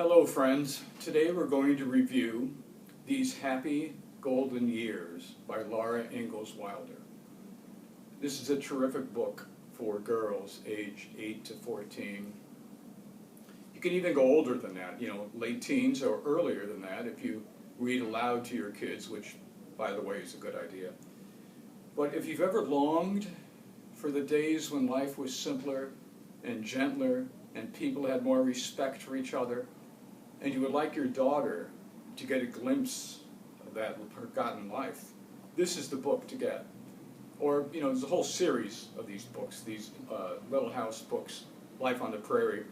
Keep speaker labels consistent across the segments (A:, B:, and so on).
A: Hello friends, today we're going to review These Happy Golden Years by Laura Ingalls Wilder. This is a terrific book for girls age 8 to 14. You can even go older than that, late teens or earlier than that if you read aloud to your kids, which by the way is a good idea. But if you've ever longed for the days when life was simpler and gentler and people had more respect for each other, and you would like your daughter to get a glimpse of that forgotten life, this is the book to get. Or, there's a whole series of these books, these Little House books, Life on the Prairie.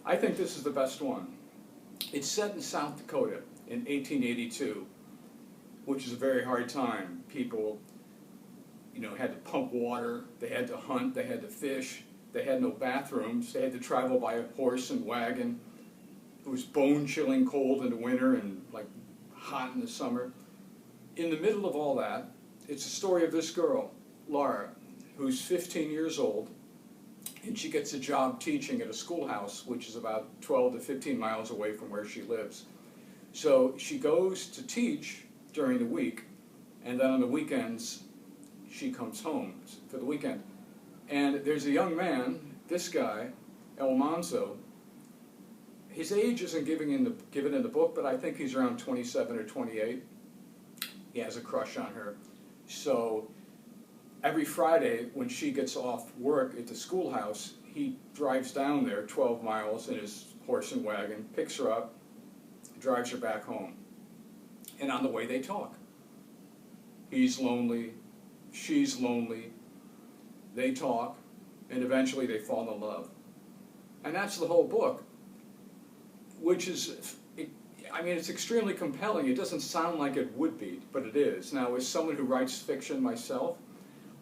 A: I think this is the best one. It's set in South Dakota in 1882, which is a very hard time. People, had to pump water, they had to hunt, they had to fish, they had no bathrooms, they had to travel by a horse and wagon. It was bone-chilling cold in the winter and like hot in the summer. In the middle of all that, it's a story of this girl, Laura, who's 15 years old, and she gets a job teaching at a schoolhouse, which is about 12 to 15 miles away from where she lives. So she goes to teach during the week, and then on the weekends, she comes home for the weekend. And there's a young man, this guy, Almanzo. His age isn't given in the book, but I think he's around 27 or 28. He has a crush on her. So every Friday when she gets off work at the schoolhouse, he drives down there 12 miles in his horse and wagon, picks her up, drives her back home. And on the way they talk. He's lonely, she's lonely, they talk, and eventually they fall in love. And that's the whole book. Which is, it's extremely compelling. It doesn't sound like it would be, but it is. Now, as someone who writes fiction myself,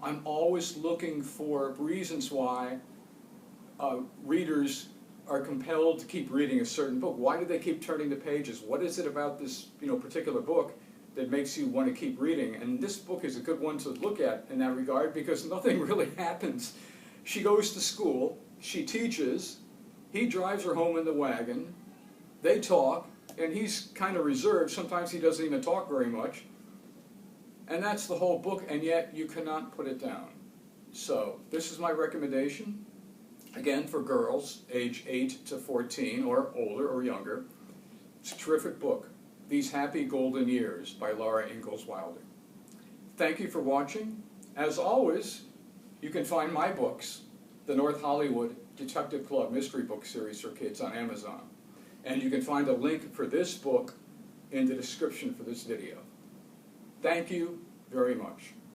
A: I'm always looking for reasons why readers are compelled to keep reading a certain book. Why do they keep turning the pages? What is it about this particular book that makes you want to keep reading? And this book is a good one to look at in that regard because nothing really happens. She goes to school, she teaches, he drives her home in the wagon, they talk, and he's kind of reserved. Sometimes he doesn't even talk very much. And that's the whole book, and yet you cannot put it down. So this is my recommendation, again, for girls age 8 to 14 or older or younger. It's a terrific book, These Happy Golden Years by Laura Ingalls Wilder. Thank you for watching. As always, you can find my books, the North Hollywood Detective Club Mystery Book Series for Kids, on Amazon. And you can find a link for this book in the description for this video. Thank you very much.